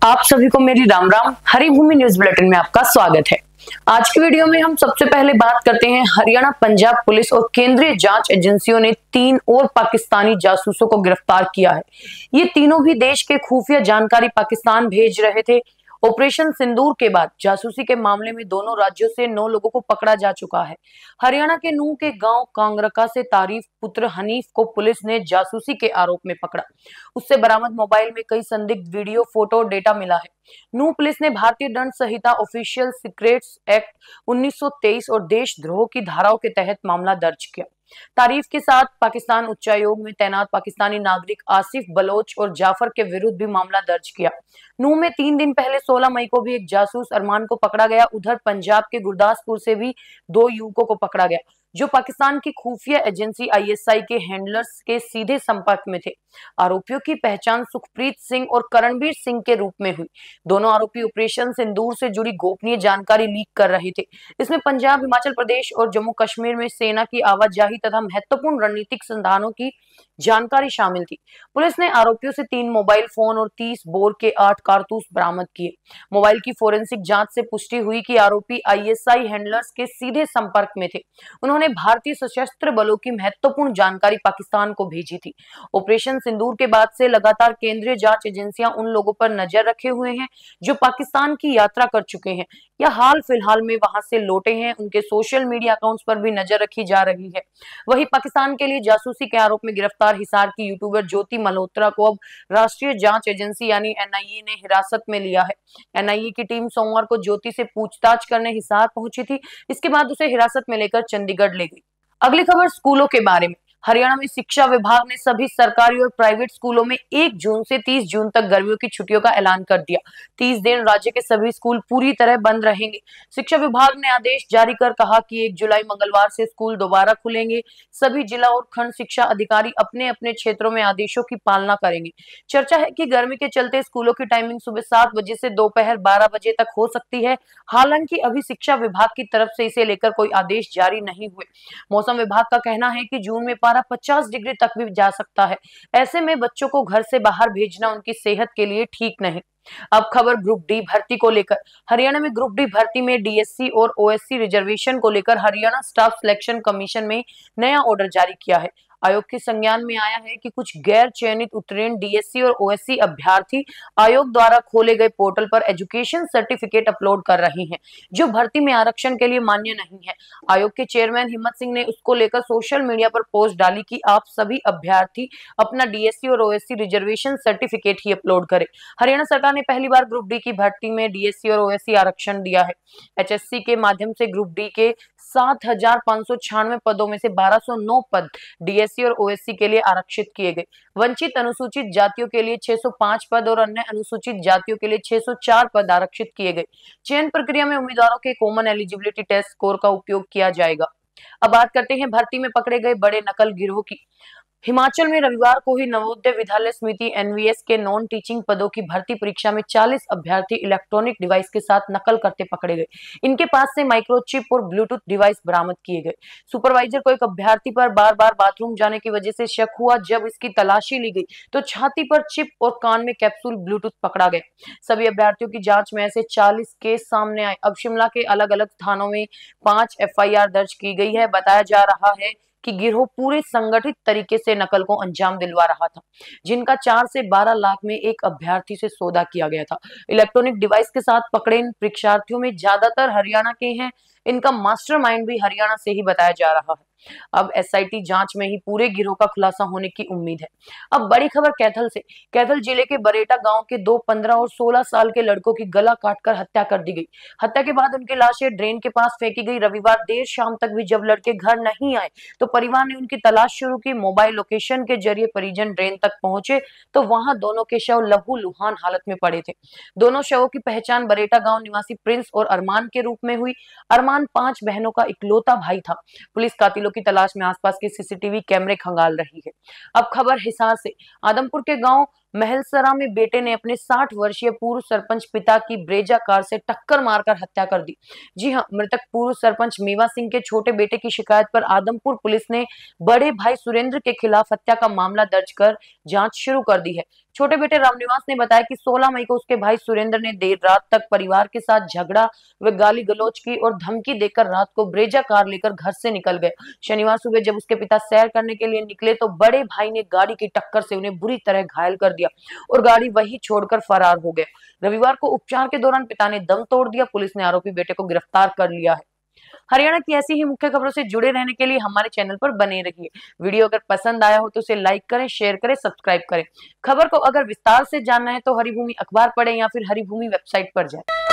आप सभी को मेरी राम राम। हरिभूमि न्यूज बुलेटिन में आपका स्वागत है। आज की वीडियो में हम सबसे पहले बात करते हैं हरियाणा पंजाब पुलिस और केंद्रीय जांच एजेंसियों ने 3 और पाकिस्तानी जासूसों को गिरफ्तार किया है। ये तीनों भी देश के खुफिया जानकारी पाकिस्तान भेज रहे थे। ऑपरेशन सिंदूर के बाद जासूसी के मामले में दोनों राज्यों से 9 लोगों को पकड़ा जा चुका है। हरियाणा के नूह के गांव कांगरका से तारीफ पुत्र हनीफ को पुलिस ने जासूसी के आरोप में पकड़ा। उससे बरामद मोबाइल में कई संदिग्ध वीडियो, फोटो, डेटा मिला है। नूह पुलिस ने भारतीय दंड संहिता ऑफिशियल सीक्रेट्स एक्ट 1923 और देशद्रोह की धाराओं के तहत मामला दर्ज किया। तारीफ के साथ पाकिस्तान उच्चायोग में तैनात पाकिस्तानी नागरिक आसिफ बलोच और जाफर के विरुद्ध भी मामला दर्ज किया। नूह में 3 दिन पहले 16 मई को भी एक जासूस अरमान को पकड़ा गया। उधर पंजाब के गुरदासपुर से भी 2 युवकों को पकड़ा गया जो पाकिस्तान की खुफिया एजेंसी आईएसआई के हैंडलर्स के सीधे संपर्क में थे। आरोपियों की पहचान सुखप्रीत सिंह और करणबीर सिंह के रूप में हुई। दोनों आरोपी ऑपरेशन सिंदूर से जुड़ी गोपनीय जानकारी लीक कर रहे थे। इसमें पंजाब, हिमाचल प्रदेश और जम्मू कश्मीर में सेना की आवाजाही तथा महत्वपूर्ण रणनीतिक संधानों की जानकारी शामिल थी। पुलिस ने आरोपियों से 3 मोबाइल फोन और 30 बोर के 8 कारतूस बरामद किए। मोबाइल की फोरेंसिक जांच से पुष्टि हुई कि आरोपी आईएसआई हैंडलर्स के सीधे संपर्क में थे। उन्होंने भारतीय सशस्त्र बलों की महत्वपूर्ण जानकारी पाकिस्तान को भेजी थी। ऑपरेशन सिंदूर के बाद से लगातार केंद्रीय जांच एजेंसियां उन लोगों पर नजर रखे हुए हैं जो पाकिस्तान की यात्रा कर चुके हैं या हाल फिलहाल में वहां से लौटे हैं। उनके सोशल मीडिया अकाउंट्स पर भी नजर रखी जा रही है। वहीं पाकिस्तान के लिए जासूसी के आरोप में गिरफ्तार हिसार की यूट्यूबर ज्योति मल्होत्रा को अब राष्ट्रीय जांच एजेंसी यानी एनआईए ने हिरासत में लिया है। एनआईए की टीम सोमवार को ज्योति से पूछताछ करने हिसार पहुंची थी। इसके बाद उसे हिरासत में लेकर चंडीगढ़ ले गई। अगली खबर स्कूलों के बारे में। हरियाणा में शिक्षा विभाग ने सभी सरकारी और प्राइवेट स्कूलों में 1 जून से 30 जून तक गर्मियों की छुट्टियों का ऐलान कर दिया। 30 दिन राज्य के सभी स्कूल पूरी तरह बंद रहेंगे। शिक्षा विभाग ने आदेश जारी कर कहा कि 1 जुलाई मंगलवार से स्कूल दोबारा खुलेंगे। सभी जिला और खंड शिक्षा अधिकारी अपने अपने क्षेत्रों में आदेशों की पालना करेंगे। चर्चा है कि गर्मी के चलते स्कूलों की टाइमिंग सुबह 7 बजे से दोपहर 12 बजे तक हो सकती है। हालांकि अभी शिक्षा विभाग की तरफ से इसे लेकर कोई आदेश जारी नहीं हुए। मौसम विभाग का कहना है कि जून में 50 डिग्री तक भी जा सकता है। ऐसे में बच्चों को घर से बाहर भेजना उनकी सेहत के लिए ठीक नहीं। अब खबर ग्रुप डी भर्ती को लेकर। हरियाणा में ग्रुप डी भर्ती में डीएससी और ओएससी रिजर्वेशन को लेकर हरियाणा स्टाफ सिलेक्शन कमीशन में नया ऑर्डर जारी किया है। आयोग के संज्ञान में आया है कि कुछ गैर चयनित उत्तीर्ण डीएससी और ओएससी अभ्यर्थी आयोग द्वारा खोले गए पोर्टल पर एजुकेशन सर्टिफिकेट अपलोड कर रहे हैं जो भर्ती में आरक्षण के लिए मान्य नहीं है। आयोग के चेयरमैन हिम्मत सिंह ने उसको लेकर सोशल मीडिया पर पोस्ट डाली कि आप सभी अभ्यर्थी अपना डीएससी और ओएससी रिजर्वेशन सर्टिफिकेट ही अपलोड करें। हरियाणा सरकार ने पहली बार ग्रुप डी की भर्ती में डीएससी और ओएससी आरक्षण दिया है। एचएससी के माध्यम से ग्रुप डी के 7,596 पदों में से 1209 पद डीएससी और ओएससी के लिए आरक्षित किए गए। वंचित अनुसूचित जातियों के लिए 605 पद और अन्य अनुसूचित जातियों के लिए 604 पद आरक्षित किए गए। चयन प्रक्रिया में उम्मीदवारों के कॉमन एलिजिबिलिटी टेस्ट स्कोर का उपयोग किया जाएगा। अब बात करते हैं भर्ती में पकड़े गए बड़े नकल गिरोह की। हिमाचल में रविवार को ही नवोदय विद्यालय समिति एनवीएस के नॉन टीचिंग पदों की भर्ती परीक्षा में 40 अभ्यर्थी इलेक्ट्रॉनिक डिवाइस के साथ नकल करते पकड़े गए। इनके पास से माइक्रोचिप और ब्लूटूथ डिवाइस बरामद किए गए। सुपरवाइजर को एक अभ्यर्थी पर बार बार बाथरूम जाने की वजह से शक हुआ। जब इसकी तलाशी ली गई तो छाती पर चिप और कान में कैप्सूल ब्लूटूथ पकड़ा गया। सभी अभ्यर्थियों की जांच में ऐसे 40 केस सामने आए। अब शिमला के अलग अलग थानों में 5 एफआईआर दर्ज की गई है। बताया जा रहा है कि गिरोह पूरे संगठित तरीके से नकल को अंजाम दिलवा रहा था, जिनका 4 से 12 लाख में एक अभ्यर्थी से सौदा किया गया था। इलेक्ट्रॉनिक डिवाइस के साथ पकड़े इन परीक्षार्थियों में ज्यादातर हरियाणा के हैं। इनका मास्टरमाइंड भी हरियाणा से ही बताया जा रहा है। अब एसआईटी जांच में ही पूरे गिरोह का खुलासा होने की उम्मीद है। अब बड़ी खबर कैथल से। कैथल जिले के बरेटा गांव के 2 15 और 16 साल के लड़कों की गला काटकर हत्या कर दी गई। हत्या के बाद उनकी लाशें ड्रेन के पास फेंकी गई। रविवार देर शाम तक भी जब लड़के घर नहीं आए तो परिवार ने उनकी तलाश शुरू की। मोबाइल लोकेशन के जरिए परिजन ड्रेन तक पहुंचे तो वहां दोनों के शव लहूलुहान हालत में पड़े थे। दोनों शवों की पहचान बरेटा गांव निवासी प्रिंस और अरमान के रूप में हुई। अरमान 5 बहनों का इकलौता भाई था। पुलिस कातिलों की तलाश में आसपास के सीसीटीवी कैमरे खंगाल रही है। अब खबर हिसार से। आदमपुर के गांव महलसरा में बेटे ने अपने 60 वर्षीय पूर्व सरपंच पिता की ब्रेजा कार से टक्कर मारकर हत्या कर दी। जी हां, मृतक पूर्व सरपंच मेवा सिंह के छोटे बेटे की शिकायत पर आदमपुर पुलिस ने बड़े भाई सुरेंद्र के खिलाफ हत्या का मामला दर्ज कर जांच शुरू कर दी है। छोटे बेटे रामनिवास ने बताया कि 16 मई को उसके भाई सुरेंद्र ने देर रात तक परिवार के साथ झगड़ा व गाली गलौज की और धमकी देकर रात को ब्रेजा कार लेकर घर से निकल गए। शनिवार सुबह जब उसके पिता सैर करने के लिए निकले तो बड़े भाई ने गाड़ी की टक्कर से उन्हें बुरी तरह घायल कर दिया और गाड़ी वहीं छोड़कर फरार हो गए। रविवार को उपचार के दौरान पिता ने दम तोड़ दिया। पुलिस ने आरोपी बेटे को गिरफ्तार कर लिया है। हरियाणा की ऐसी ही मुख्य खबरों से जुड़े रहने के लिए हमारे चैनल पर बने रहिए। वीडियो अगर पसंद आया हो तो उसे लाइक करें, शेयर करें, सब्सक्राइब करें। खबर को अगर विस्तार से जानना है तो हरिभूमि अखबार पढ़ें या फिर हरिभूमि वेबसाइट पर जाएं।